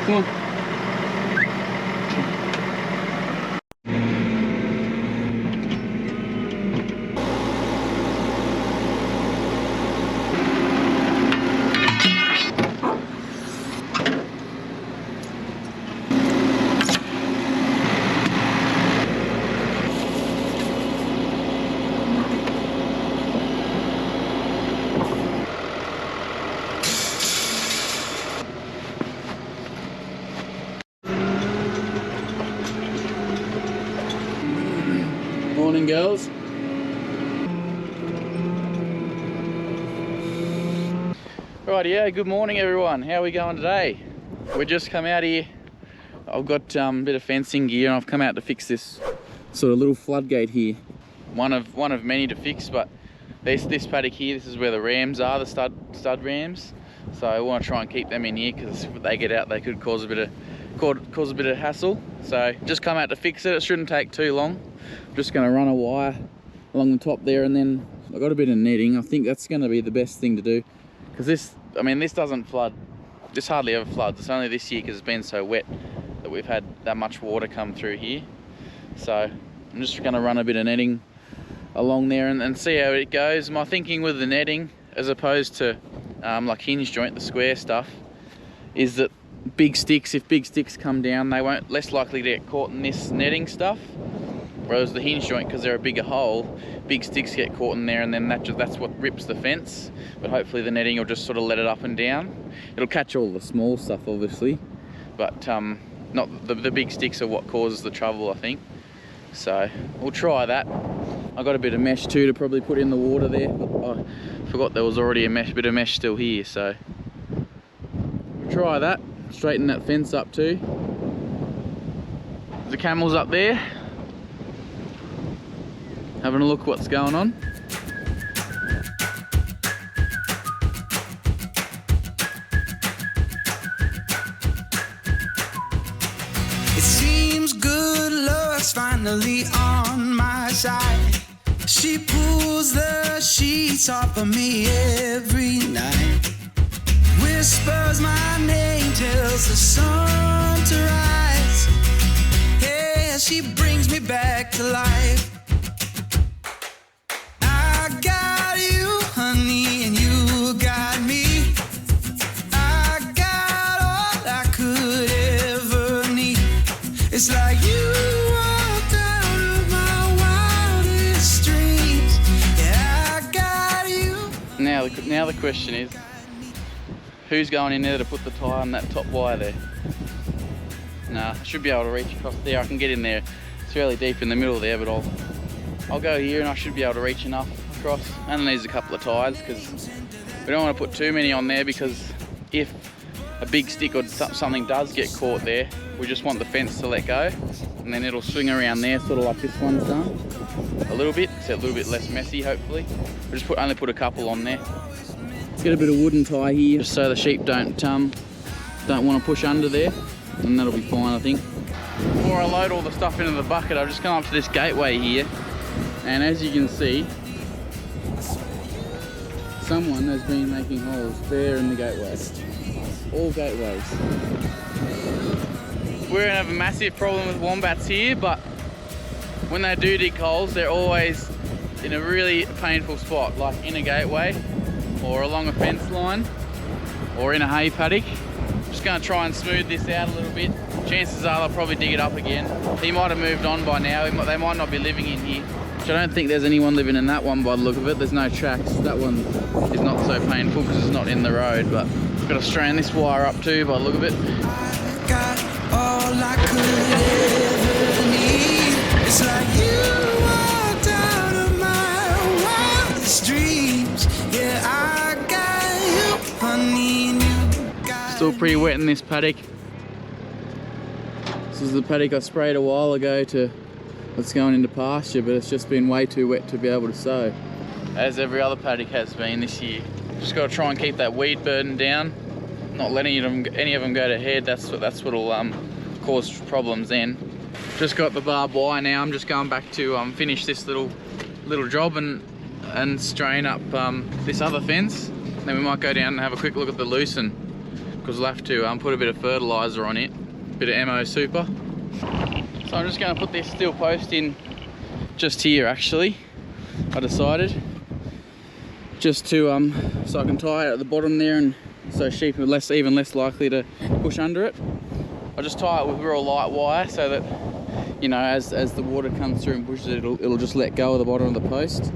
Come on. Morning, girls. Right, yeah, good morning everyone. How are we going today? We just come out here. I've got a bit of fencing gear and I've come out to fix this sort of little floodgate here. One of many to fix, but this paddock here, this is where the rams are, the stud rams. So I want to try and keep them in here because if they get out they could cause a bit of hassle. So just come out to fix it. It shouldn't take too long. I'm just going to run a wire along the top there, and then I've got a bit of netting. I think that's going to be the best thing to do, because this doesn't flood. This hardly ever floods. It's only this year because it's been so wet that we've had that much water come through here. So I'm just going to run a bit of netting along there and see how it goes. My thinking with the netting, as opposed to like hinge joint, the square stuff, is that big sticks, if big sticks come down, they won't less likely to get caught in this netting stuff. Whereas the hinge joint, because they're a bigger hole, big sticks get caught in there, and then that's what rips the fence. But hopefully the netting will just sort of let it up and down. It'll catch all the small stuff, obviously, but not the big sticks are what causes the trouble, I think. So we'll try that. I got a bit of mesh too to probably put in the water there, but I forgot there was already a bit of mesh still here. So we'll try that. Straighten that fence up too. The camel's up there, having a look what's going on. It seems good luck's finally on my side. She pulls the sheets off of me every night. Whispers my name, tells the sun to rise. Yeah, she brings me back to life. I got you, honey, and you got me. I got all I could ever need. It's like you walked out of my wildest dreams. Yeah, I got you. Now the question is, who's going in there to put the tyre on that top wire there? Nah, I should be able to reach across there. I can get in there. It's fairly deep in the middle there, but I'll go here and I should be able to reach enough across. And needs a couple of tyres because we don't want to put too many on there, because if a big stick or something does get caught there, we just want the fence to let go, and then it'll swing around there, sort of like this one's done. A little bit, so a little bit less messy, hopefully. We just only put a couple on there. Get a bit of wooden tie here, just so the sheep don't want to push under there, and that'll be fine, I think. Before I load all the stuff into the bucket, I've just come up to this gateway here, and as you can see, someone has been making holes there in the gateway. All gateways. We're gonna have a massive problem with wombats here, but when they do dig holes, they're always in a really painful spot, like in a gateway, or along a fence line, or in a hay paddock. Just going to try and smooth this out a little bit. Chances are they'll probably dig it up again. He might have moved on by now. They might not be living in here. Which I don't think there's anyone living in that one by the look of it. There's no tracks. That one is not so painful because it's not in the road, but I've got to strand this wire up too by the look of it. I got all I could ever need. It's like you walked out of my wildest dreams. Yeah, I got you, honey, and you got Still pretty wet in this paddock. This is the paddock I sprayed a while ago to that's going into pasture, but it's just been way too wet to be able to sow, as every other paddock has been this year. Just got to try and keep that weed burden down, not letting any of them go to head. That's what'll cause problems then. Just got the barbed wire now. I'm just going back to finish this little job and strain up this other fence. Then we might go down and have a quick look at the lucerne. because we'll have to put a bit of fertilizer on it, a bit of MO Super. So I'm just going to put this steel post in just here actually. I decided just to so I can tie it at the bottom there, and so sheep are even less likely to push under it. I'll just tie it with real light wire so that, you know, as the water comes through and pushes it, it'll just let go of the bottom of the post.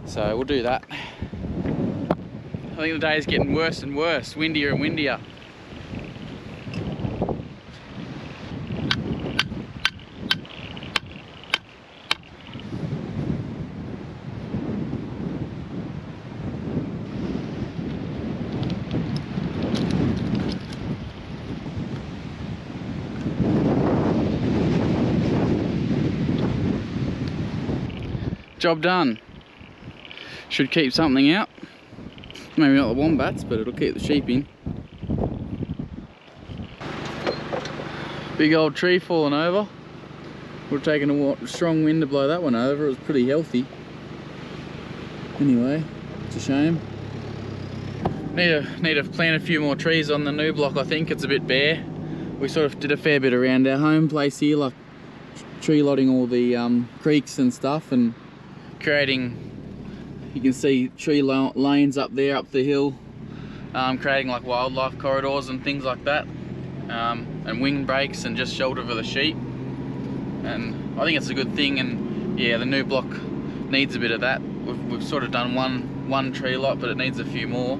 So we'll do that. I think the day is getting worse and worse, windier and windier. Job done. Should keep something out. Maybe not the wombats, but it'll keep the sheep in. Big old tree falling over. We're taking a strong wind to blow that one over. It was pretty healthy. Anyway, it's a shame. Need to plant a few more trees on the new block. I think it's a bit bare. We sort of did a fair bit around our home place here, like tree lotting all the creeks and stuff, and creating, you can see tree lanes up there, up the hill, creating like wildlife corridors and things like that, and windbreaks and just shelter for the sheep. And I think it's a good thing, and yeah, the new block needs a bit of that. We've sort of done one tree lot, but it needs a few more.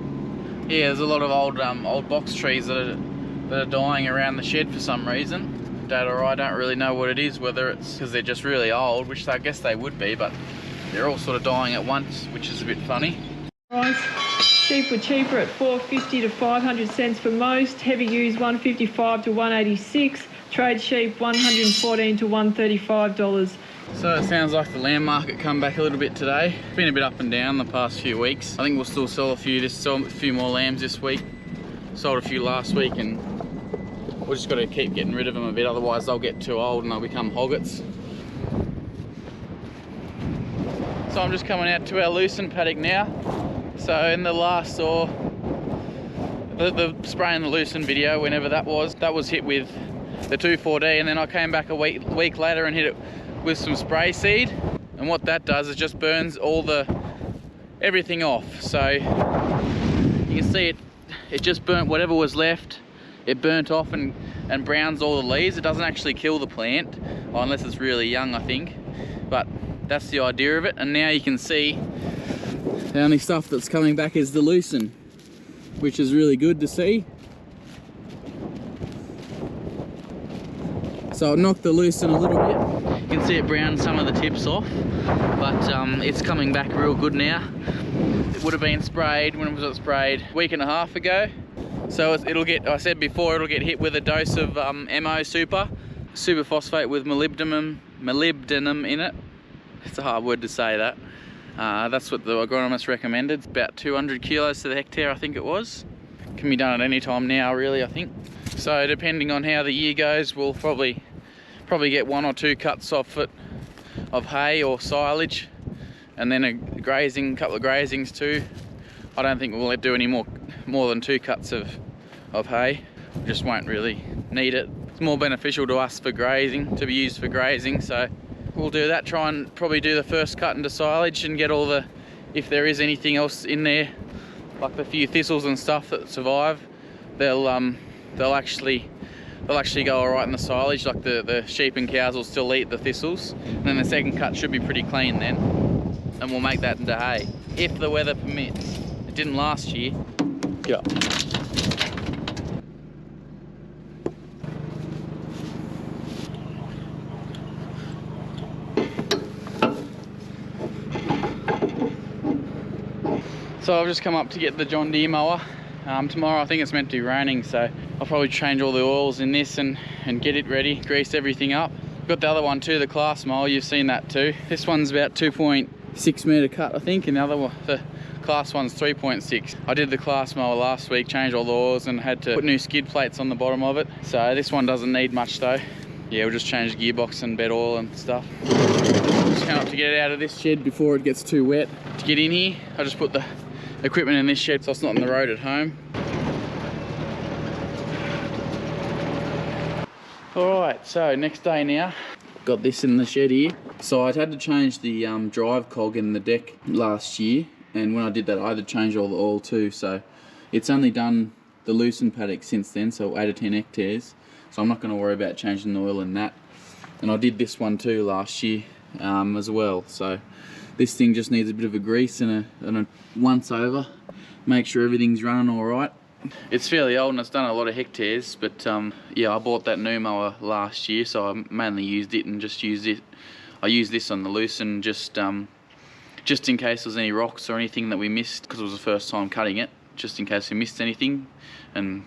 Yeah, there's a lot of old box trees that are dying around the shed for some reason. Dad or I don't really know what it is, whether it's because they're just really old, which I guess they would be, but they're all sort of dying at once, which is a bit funny. Price, sheep were cheaper at $4.50 to 500 cents for most. Heavy ewes $155 to $186. Trade sheep $114 to $135. So it sounds like the lamb market come back a little bit today. It's been a bit up and down the past few weeks. I think we'll still sell a few more lambs this week. Sold a few last week, and we've just got to keep getting rid of them a bit, otherwise they'll get too old and they'll become hoggets. So I'm just coming out to our lucerne paddock now. So in the last, or the spraying the lucerne video, whenever that was hit with the 2,4-D, and then I came back a week later and hit it with some spray seed. And what that does is just burns everything off. So you can see it just burnt whatever was left. It burnt off and browns all the leaves. It doesn't actually kill the plant, unless it's really young, I think. But that's the idea of it. And now you can see the only stuff that's coming back is the lucerne, which is really good to see. So I'll knock the lucerne a little bit. You can see it browned some of the tips off, but it's coming back real good now. It would have been sprayed, when was it sprayed? A week and a half ago. So it'll get, I said before, it'll get hit with a dose of MO Super phosphate with molybdenum in it. It's a hard word to say that. That's what the agronomist recommended. It's about 200 kilos to the hectare, I think it was. Can be done at any time now, really, I think. So depending on how the year goes, we'll probably get 1 or 2 cuts off it of hay or silage, and then a couple of grazings too. I don't think we'll do any more than 2 cuts of hay. We just won't really need it. It's more beneficial to us for grazing, to be used for grazing, so we'll do that. Try and probably do the first cut into silage and get all the, if there is anything else in there, like the few thistles and stuff that survive, they'll actually go all right in the silage. Like the sheep and cows will still eat the thistles, and then the second cut should be pretty clean then, and we'll make that into hay if the weather permits. It didn't last year. Get up. So I've just come up to get the John Deere mower. Tomorrow I think it's meant to be raining, so I'll probably change all the oils in this and get it ready, grease everything up. Got the other one too, the class mower, you've seen that too. This one's about 2.6 metre cut, I think, and the other one, the class one's 3.6. I did the class mower last week, changed all the oils and had to put new skid plates on the bottom of it. So this one doesn't need much though. Yeah, we'll just change the gearbox and bed oil and stuff. Just come up to get it out of this shed before it gets too wet. To get in here, I just put the equipment in this shed so it's not on the road at home. Alright, so next day now. Got this in the shed here. So I'd had to change the drive cog in the deck last year, and when I did that I had to change all the oil too, so it's only done the lucerne paddock since then, so 8 or 10 hectares, so I'm not going to worry about changing the oil in that. And I did this one too last year as well, so this thing just needs a bit of a grease and a once over, make sure everything's running alright. It's fairly old and it's done a lot of hectares, but yeah, I bought that new mower last year, so I mainly used it and just used it. I used this on the lucerne just in case there was any rocks or anything that we missed, because it was the first time cutting it, just in case we missed anything, and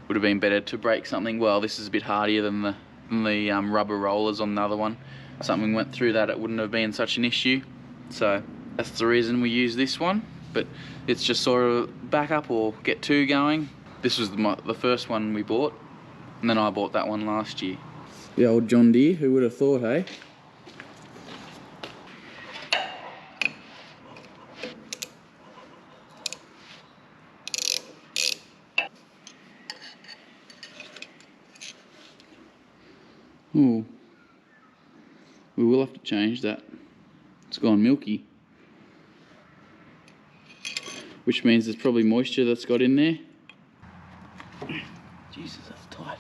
would have been better to break something. Well, this is a bit hardier than the rubber rollers on the other one. Something went through that, it wouldn't have been such an issue. So that's the reason we use this one, but it's just sort of back up or get two going. This was the first one we bought, and then I bought that one last year. The old John Deere, who would have thought, hey? Oh, we will have to change that. It's gone milky, which means there's probably moisture that's got in there. Jesus, that's tight.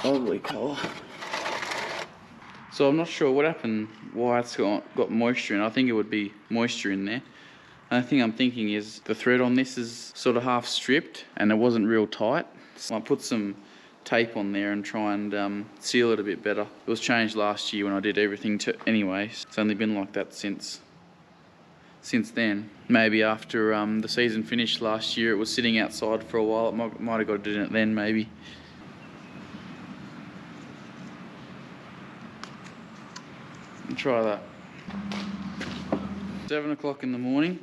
Lovely colour. So I'm not sure what happened, why it's got moisture in. I think it would be moisture in there. And the thing I'm thinking is the thread on this is sort of half stripped and it wasn't real tight. So I put some tape on there and try and seal it a bit better. It was changed last year when I did everything anyway. It's only been like that since then. Maybe after the season finished last year, it was sitting outside for a while. It might have got it in it then, maybe. Try that. 7 o'clock in the morning,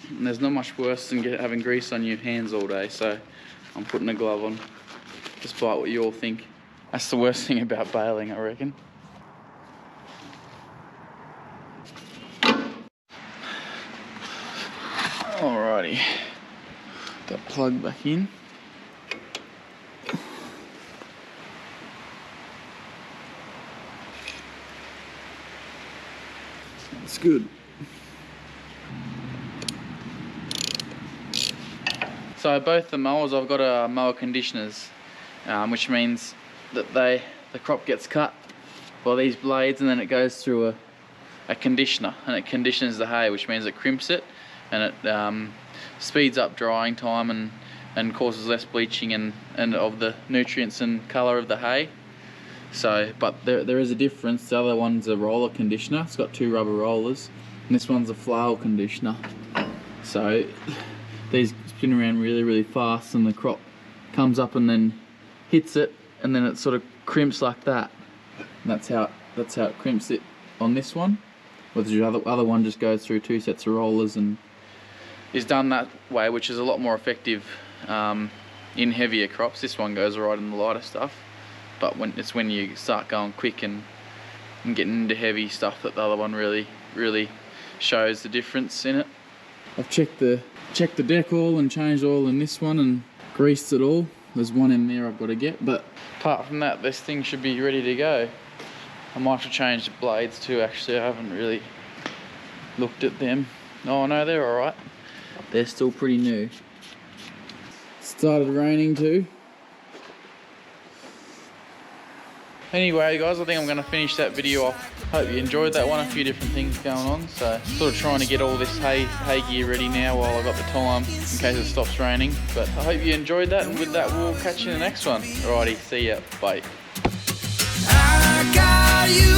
and there's not much worse than having grease on your hands all day, so I'm putting a glove on, despite what you all think. That's the worst thing about baling, I reckon. Alrighty, that plug back in. It's good. So both the mowers, I've got mower conditioners, which means that the crop gets cut by these blades and then it goes through a conditioner and it conditions the hay, which means it crimps it and it speeds up drying time and causes less bleaching and of the nutrients and colour of the hay. So, but there is a difference. The other one's a roller conditioner. It's got 2 rubber rollers, and this one's a flail conditioner. So these spin around really, really fast, and the crop comes up and then hits it, and then it sort of crimps like that. And that's how it crimps it on this one. Whereas the other one just goes through 2 sets of rollers and is done that way, which is a lot more effective in heavier crops. This one goes right in the lighter stuff. But when you start going quick and getting into heavy stuff that the other one really shows the difference in it. I've checked the deck oil and changed oil in this one and greased it all. There's one in there I've got to get, but apart from that, this thing should be ready to go. I might have changed the blades too, actually. I haven't really looked at them. Oh no, they're alright. They're still pretty new. Started raining too. Anyway guys, I think I'm going to finish that video off. Hope you enjoyed that one. A few different things going on, so sort of trying to get all this hay gear ready now while I've got the time in case it stops raining. But I hope you enjoyed that, and with that we'll catch you in the next one. Alrighty, see ya, bye. I got you.